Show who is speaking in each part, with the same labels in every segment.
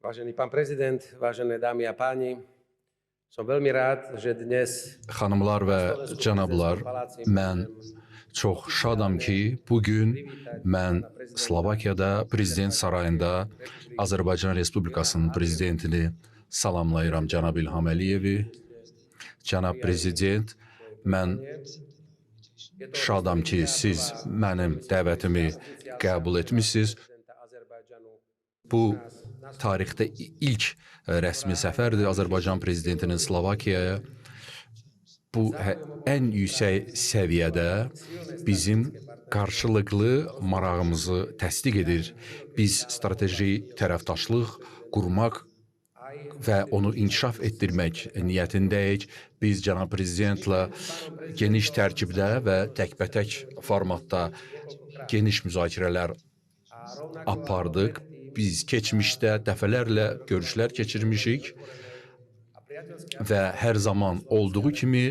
Speaker 1: Vážený pán prezident, vážené dámy a páni, som veľmi rád, že dnes
Speaker 2: Xanımlar və cənablar, mən çox şadam ki, bugün mən Slovakiyada, Prezident sarayında Azərbaycan Respublikasının prezidentini salamlayıram, cənab İlham Əliyevi. Cənab Prezident, mən şadam ki, siz mənim dəvətimi qəbul etmişsiniz. Bu tarixdə ilk rəsmi səfərdir Azərbaycan prezidentinin Slovakiyaya. Bu ən yüksək səviyyədə bizim qarşılıqlı marağımızı təsdiq edir. Biz strateji tərəfdaşlıq qurmaq və onu inkişaf etdirmək niyyətindəyik. Biz cənab prezidentlə geniş tərkibdə və təkbətək formatda geniş müzakirələr apardıq. Biz keçmişdə dəfələrlə görüşlər keçirmişik və hər zaman olduğu kimi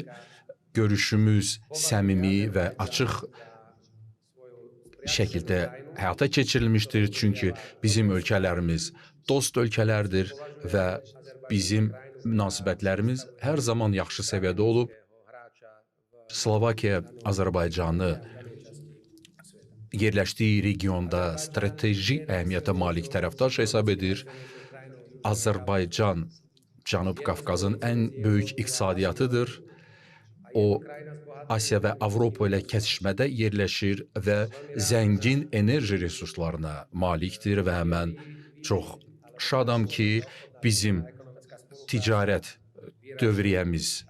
Speaker 2: görüşümüz səmimi və açıq şəkildə həyata keçirilmişdir. Çünki bizim ölkələrimiz dost ölkələrdir və bizim münasibətlərimiz hər zaman yaxşı səviyyədə olub. Slovakiya Azərbaycanı yerləşdiyi regionda strateji əhəmiyyətə malik tərəfdaş hesab edir. Azərbaycan Cənub Qafqazın ən böyük iqtisadiyyatıdır. O, Asiya və Avropa ilə kəsişmədə yerləşir və zəngin enerji resurslarına malikdir və mən çox şadam ki, bizim ticarət dövriyyəmiz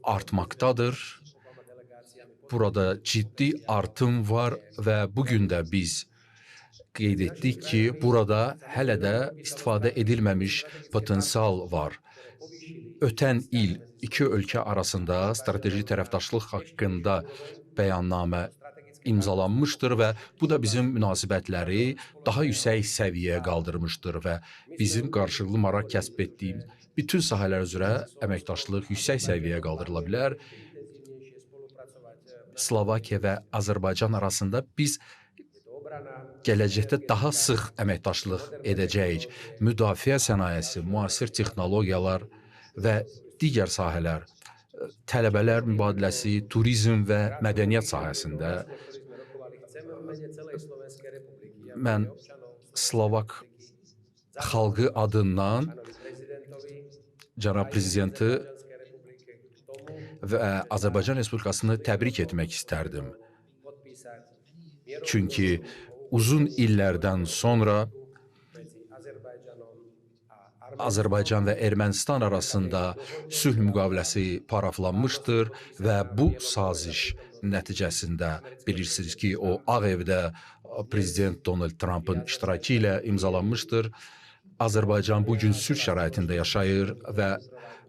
Speaker 2: artmaqdadır. Burada ciddi artım var və bugün də biz qeyd etdik ki, burada hələ də istifadə edilməmiş potensial var. Ötən il iki ölkə arasında strateji tərəfdaşlıq haqqında bəyannamə imzalanmışdır və bu da bizim münasibətləri daha yüksək səviyyəyə qaldırmışdır və bizim qarşılıqlı maraq kəsb etdiyimiz bütün sahələr üzrə əməkdaşlıq yüksək səviyyəyə qaldırıla bilər. Slovakiya və Azərbaycan arasında biz gələcəkdə daha sıx əməkdaşlıq edəcəyik. Müdafiə sənayesi, müasir texnologiyalar və digər sahələr, tələbələr mübadiləsi, turizm və mədəniyyət sahəsində mən Slovak xalqı adından cənab prezidenti və Azərbaycan Respublikasını təbrik etmək istərdim. Çünki uzun illərdən sonra Azərbaycan və Ermənistan arasında sülh müqaviləsi paraflanmışdır və bu saziş nəticəsində bilirsiniz ki, o Ağ Evdə prezident Donald Trumpın iştirakı ilə imzalanmışdır. Azərbaycan bugün sülh şəraitində yaşayır və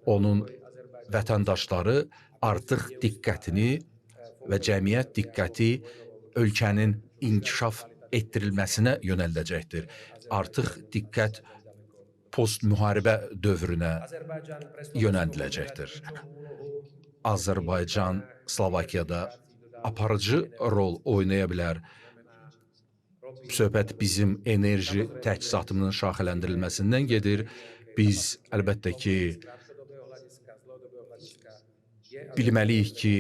Speaker 2: onun vətəndaşları artıq diqqətini və cəmiyyət diqqəti ölkənin inkişaf etdirilməsinə yönəldəcəkdir. Artıq diqqət post-müharibə dövrünə yönəldiləcəkdir. Azərbaycan Slovakiyada aparıcı rol oynaya bilər. Söhbət bizim enerji təchizatının şaxələndirilməsindən gedir. Biz əlbəttə ki, bilməliyik ki,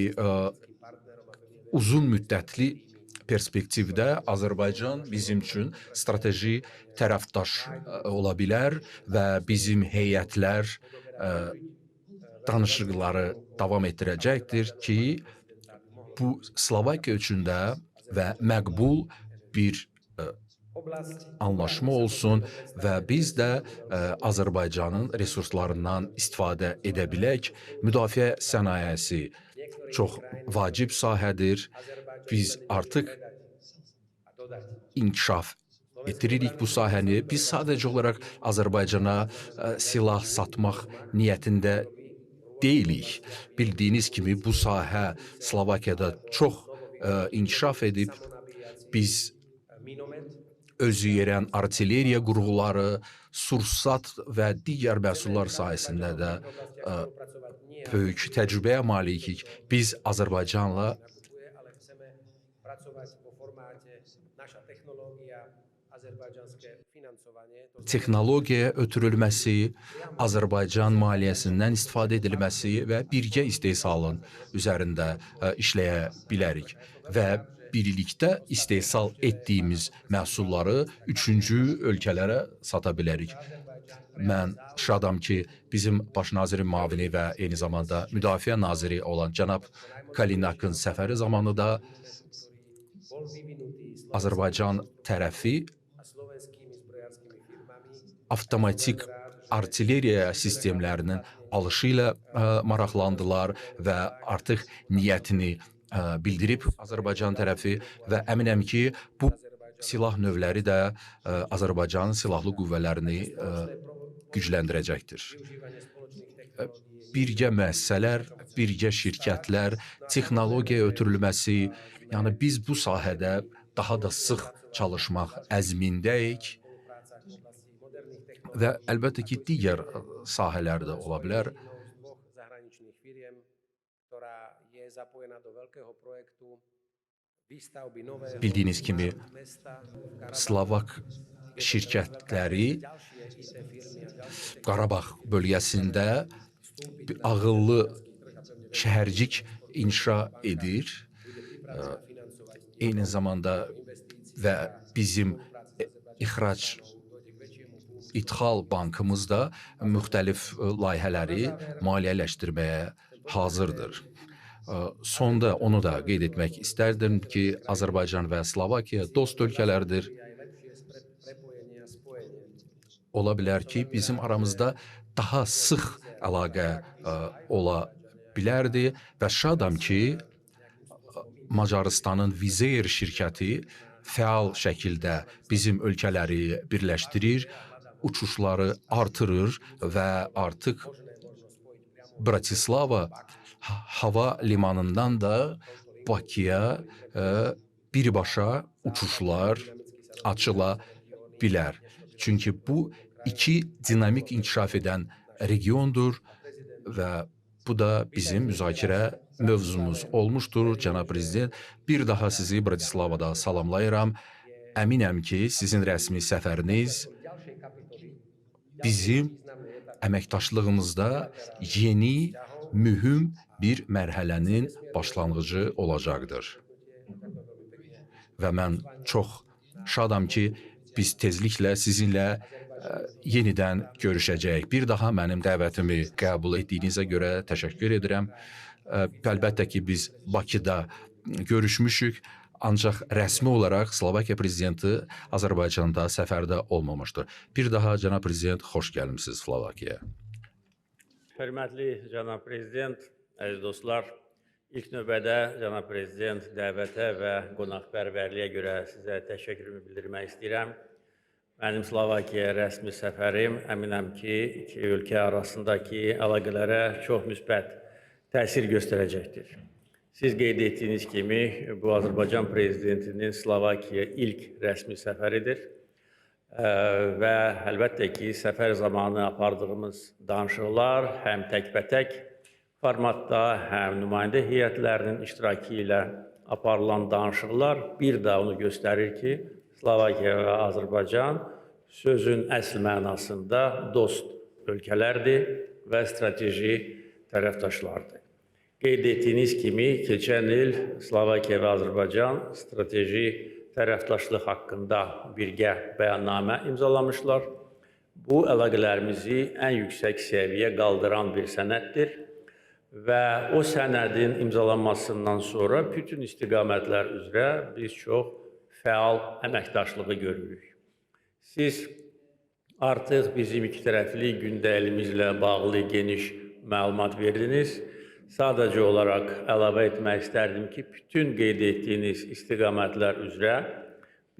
Speaker 2: uzun müddətli perspektivdə Azərbaycan bizim üçün strateji tərəfdaş ola bilər və bizim heyətlər danışıqları davam etdirəcəkdir ki, bu Slovakiya üçün də və məqbul bir anlaşma olsun və biz də Azərbaycanın resurslarından istifadə edə bilək. Müdafiə sənayesi çox vacib sahədir. Biz artıq inkişaf etdiririk bu sahəni. Biz sadəcə olaraq Azərbaycana silah satmaq niyyətində deyilik. Bildiyiniz kimi bu sahə Slovakiyada çox inkişaf edib. Biz özü yerən artilleriya qurğuları, sursat və digər məhsullar sayəsində də böyük təcrübəyə malikik. Biz Azərbaycanla texnologiyaya ötürülməsi, Azərbaycan maliyyəsindən istifadə edilməsi və birgə istehsalın üzərində işləyə bilərik və birlikdə istehsal etdiyimiz məhsulları üçüncü ölkələrə sata bilərik. Mən şadam ki, bizim baş nazirin müavini və eyni zamanda müdafiə naziri olan cənab Kalinakın səfəri zamanı da Azərbaycan tərəfi avtomatik artilleriya sistemlərinin alışı ilə maraqlandılar və artıq niyyətini bildirib Azərbaycan tərəfi və əminəm ki, bu silah növləri də Azərbaycanın silahlı qüvvələrini gücləndirəcəkdir. Birgə müəssisələr, birgə şirkətlər, texnologiya ötürülməsi, yəni biz bu sahədə daha da sıx çalışmaq əzmindəyik və əlbəttə ki, digər sahələr də ola bilər. Bildiyiniz kimi, Slovak şirkətləri Qarabağ bölgəsində ağıllı şəhərcik inşa edir. Eyni zamanda və bizim İdxal bankımız da müxtəlif layihələri maliyyələşdirməyə hazırdır. Sonda onu da qeyd etmək istərdim ki, Azərbaycan və Slovakiya dost ölkələrdir. Ola bilər ki, bizim aramızda daha sıx əlaqə ola bilərdi və şadam ki, Macarıstanın Vizeer şirkəti fəal şəkildə bizim ölkələri birləşdirir, uçuşları artırır və artıq Bratislava hava limanından da Bakıya birbaşa uçuşlar açıla bilər. Çünki bu iki dinamik inkişaf edən regiondur və bu da bizim müzakirə mövzumuz olmuşdur. Cənab Prezident, bir daha sizi Bratislavada salamlayıram. Əminəm ki, sizin rəsmi səfəriniz bizim əməkdaşlığımızda yeni, mühüm bir mərhələnin başlanğıcı olacaqdır. Və mən çox şadam ki, biz tezliklə sizinlə yenidən görüşəcəyik. Bir daha mənim dəvətimi qəbul etdiyinizə görə təşəkkür edirəm. Əlbəttə ki, biz Bakıda görüşmüşük, ancaq rəsmi olaraq Slovakiya prezidenti Azərbaycanda səfərdə olmamışdır. Bir daha, cənab prezident, xoş gəlmisiniz Slovakiyaya.
Speaker 3: Hörmətli cənab prezident, əziz dostlar, ilk növbədə cənab prezident dəvətə və qonaqpərvərliyə görə sizə təşəkkürümü bildirmək istəyirəm. Mənim Slovakiyaya rəsmi səfərim əminəm ki, iki ölkə arasındakı əlaqələrə çox müsbət təsir göstərəcəkdir. Siz qeyd etdiyiniz kimi, bu Azərbaycan prezidentinin Slovakiyaya ilk rəsmi səfəridir və əlbəttə ki, səfər zamanı apardığımız danışıqlar həm təkbətək formatda, həm nümayəndə heyətlərinin iştirakı ilə aparılan danışıqlar bir də onu göstərir ki, Slovakiya və Azərbaycan sözün əsl mənasında dost ölkələrdir və strateji tərəfdaşlardır. Qeyd etdiyiniz kimi, keçən il Slovakiya və Azərbaycan strateji tərəfdaşlıq haqqında birgə bəyannamə imzalamışlar. Bu, əlaqələrimizi ən yüksək səviyyə qaldıran bir sənəddir və o sənədin imzalanmasından sonra bütün istiqamətlər üzrə biz çox fəal əməkdaşlığı görürük. Siz artıq bizim iki tərəfli gündəlimizlə bağlı geniş məlumat verdiniz. Sadəcə olaraq əlavə etmək istərdim ki, bütün qeyd etdiyiniz istiqamətlər üzrə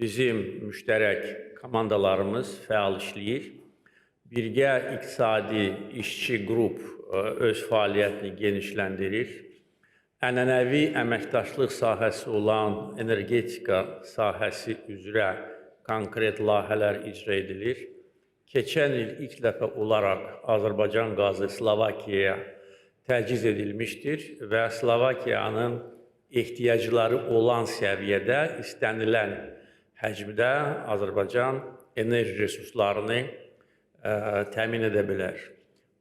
Speaker 3: bizim müştərək komandalarımız fəal işləyir. Birgə iqtisadi işçi qrup öz fəaliyyətini genişləndirir. Ənənəvi əməkdaşlıq sahəsi olan energetika sahəsi üzrə konkret layihələr icra edilir. Keçən il ilk dəfə olaraq Azərbaycan qazı Slovakiyaya təciz edilmişdir və Slovakiyanın ehtiyacları olan səviyyədə, istənilən həcmdə Azərbaycan enerji resurslarını təmin edə bilər.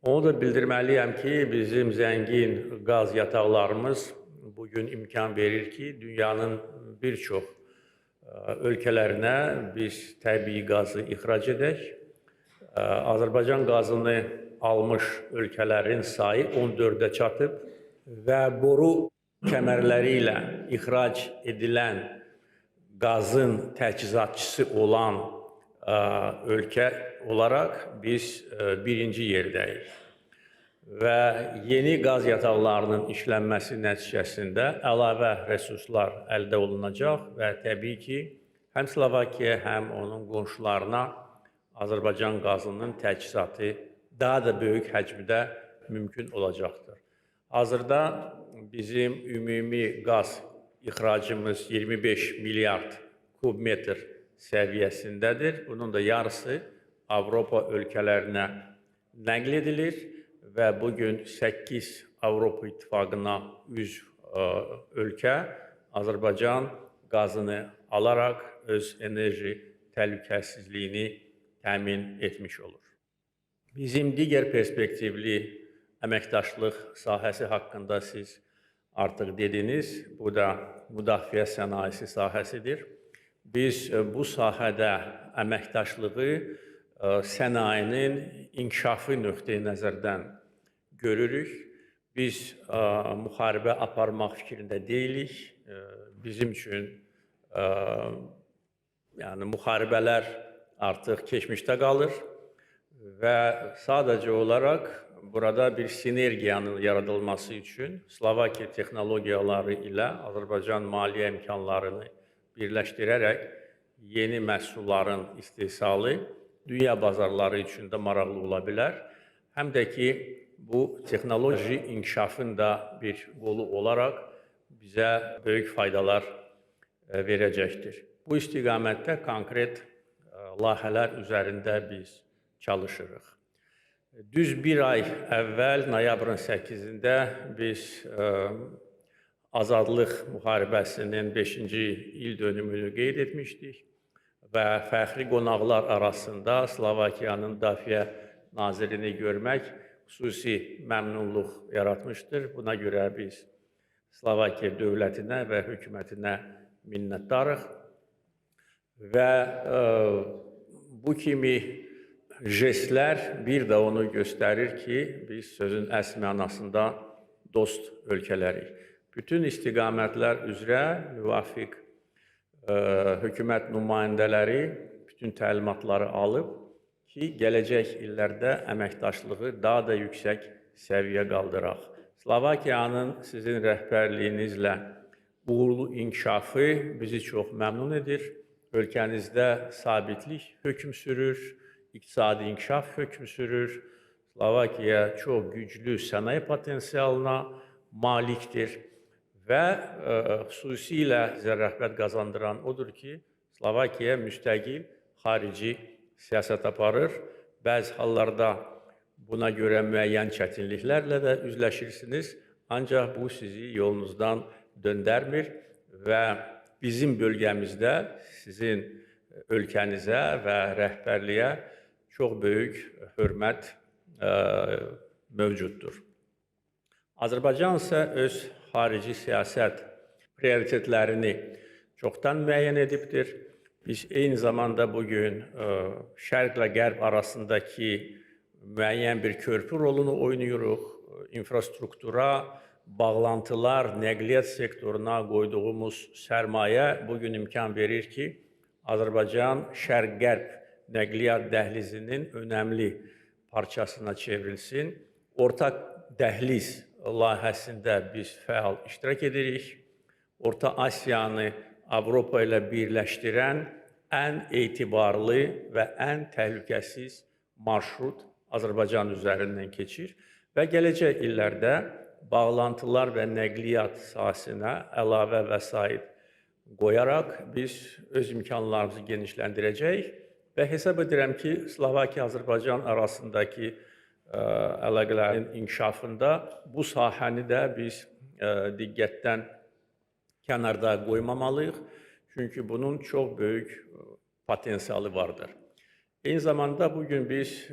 Speaker 3: Onu da bildirməliyəm ki, bizim zəngin qaz yataqlarımız bugün imkan verir ki, dünyanın bir çox ölkələrinə biz təbii qazı ixrac edək. Azərbaycan qazını almış ölkələrin sayı 14-ə çatıb və boru kəmərləri ilə ixrac edilən qazın təchizatçısı olan ölkə olaraq biz birinci yerdəyik. Və yeni qaz yataqlarının işlənməsi nəticəsində əlavə resurslar əldə olunacaq və təbii ki, həm Slovakiya, həm onun qonşularına Azərbaycan qazının təchizatı daha da böyük həcmdə mümkün olacaqdır. Hazırda bizim ümumi qaz ixracımız 25 milyard kubmetr səviyyəsindədir. Bunun da yarısı Avropa ölkələrinə nəql edilir və bugün 8 Avropa İttifaqına üzv ölkə Azərbaycan qazını alaraq öz enerji təhlükəsizliyini təmin etmiş olur. Bizim digər perspektivli əməkdaşlıq sahəsi haqqında siz artıq dediniz, bu da müdafiə sənayesi sahəsidir. Biz bu sahədə əməkdaşlığı sənayinin inkişafı nöqteyi nəzərdən görürük. Biz müharibə aparmaq fikrində deyilik. Bizim üçün müharibələr artıq keçmişdə qalır və sadəcə olaraq burada bir sinergiyanın yaradılması üçün Slovakiya texnologiyaları ilə Azərbaycan maliyyə imkanlarını birləşdirərək yeni məhsulların istehsalı dünya bazarları üçün də maraqlı ola bilər. Həm də ki, bu texnoloji inkişafın da bir qolu olaraq bizə böyük faydalar verəcəkdir. Bu istiqamətdə konkret layihələr üzərində biz çalışırıq. Düz bir ay əvvəl, noyabrın 8-də biz Azadlıq müharibəsinin 5-ci il dönümünü qeyd etmişdik və fəxri qonaqlar arasında Slovakiyanın müdafiə nazirini görmək xüsusi məmnunluq yaratmışdır. Buna görə biz Slovakiya dövlətinə və hökumətinə minnətdarıq və bu kimi jestlər bir də onu göstərir ki, biz sözün əsl mənasında dost ölkələrik. Bütün istiqamətlər üzrə müvafiq hökumət nümayəndələri bütün təlimatları alıb ki, gələcək illərdə əməkdaşlığı daha da yüksək səviyyə qaldıraq. Slovakiyanın sizin rəhbərliyinizlə uğurlu inkişafı bizi çox məmnun edir. Ölkənizdə sabitlik hökm sürür, iqtisadi inkişaf hökm sürür. Slovakiya çox güclü sənaye potensialına malikdir və xüsusilə bizə rəğbət qazandıran odur ki, Slovakiya müstəqil xarici siyasət aparır. Bəzi hallarda buna görə müəyyən çətinliklərlə də üzləşirsiniz, ancaq bu sizi yolunuzdan döndərmir və bizim bölgəmizdə sizin ölkənizə və rəhbərliyə çox böyük hörmət mövcuddur. Azərbaycan isə öz xarici siyasət prioritetlərini çoxdan müəyyən edibdir. Biz eyni zamanda bugün şərqlə qərb arasındakı müəyyən bir körpü rolunu oynayırıq. İnfrastruktura, bağlantılar, nəqliyyat sektoruna qoyduğumuz sərmayə bugün imkan verir ki, Azərbaycan şərq-qərb nəqliyyat dəhlizinin önəmli parçasına çevrilsin. Ortaq dəhliz layihəsində biz fəal iştirak edirik. Orta Asiyanı Avropa ilə birləşdirən ən etibarlı və ən təhlükəsiz marşrut Azərbaycan üzərindən keçir və gələcək illərdə bağlantılar və nəqliyyat sahəsinə əlavə vəsait qoyaraq biz öz imkanlarımızı genişləndirəcəyik və hesab edirəm ki, Slovakiya-Azərbaycan arasındakı əlaqələrin inkişafında bu sahəni də biz diqqətdən kənarda qoymamalıyıq. Çünki bunun çox böyük potensialı vardır. Eyni zamanda bugün biz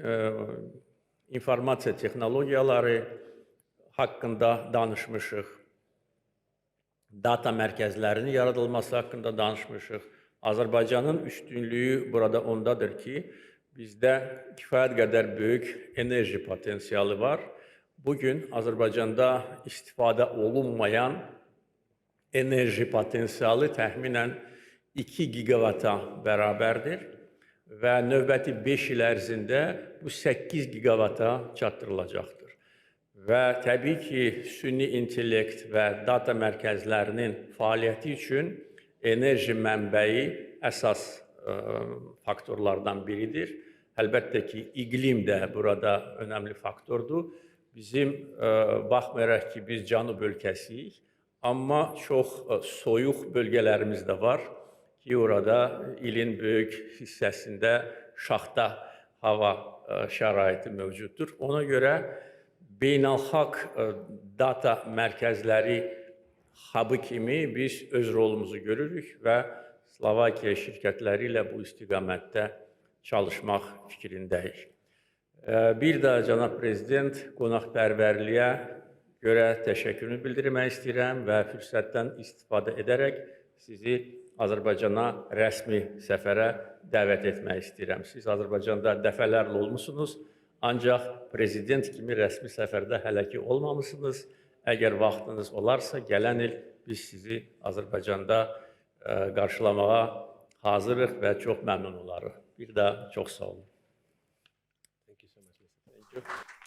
Speaker 3: informasiya texnologiyaları haqqında danışmışıq. Data mərkəzlərinin yaradılması haqqında danışmışıq. Azərbaycanın üstünlüyü burada ondadır ki, bizdə kifayət qədər böyük enerji potensialı var. Bugün Azərbaycanda istifadə olunmayan enerji potensialı təxminən 2 gigavata bərabərdir və növbəti 5 il ərzində bu 8 gigavata çatdırılacaqdır. Və təbii ki, süni intellekt və data mərkəzlərinin fəaliyyəti üçün enerji mənbəyi əsas faktorlardan biridir. Əlbəttə ki, iqlim də burada önəmli faktordur. Bizim, baxmayaraq ki, biz cənub ölkəsiyik, amma çox soyuq bölgələrimiz də var ki, orada ilin böyük hissəsində şaxta hava şəraiti mövcuddur. Ona görə beynəlxalq data mərkəzləri hub'ı kimi biz öz rolumuzu görürük və Slovakiya şirkətləri ilə bu istiqamətdə çalışmaq fikrindəyik. Bir də cənab prezident qonaqpərvərliyə görə təşəkkürümü bildirmək istəyirəm və fürsətdən istifadə edərək sizi Azərbaycana rəsmi səfərə dəvət etmək istəyirəm. Siz Azərbaycanda dəfələrlə olmusunuz, ancaq prezident kimi rəsmi səfərdə hələ ki olmamışsınız. Əgər vaxtınız olarsa, gələn il biz sizi Azərbaycanda qarşılamağa hazırıq və çox məmnun olarıq. Bir daha çox sağ olun.
Speaker 1: Thank you so much, Mr. Thank you.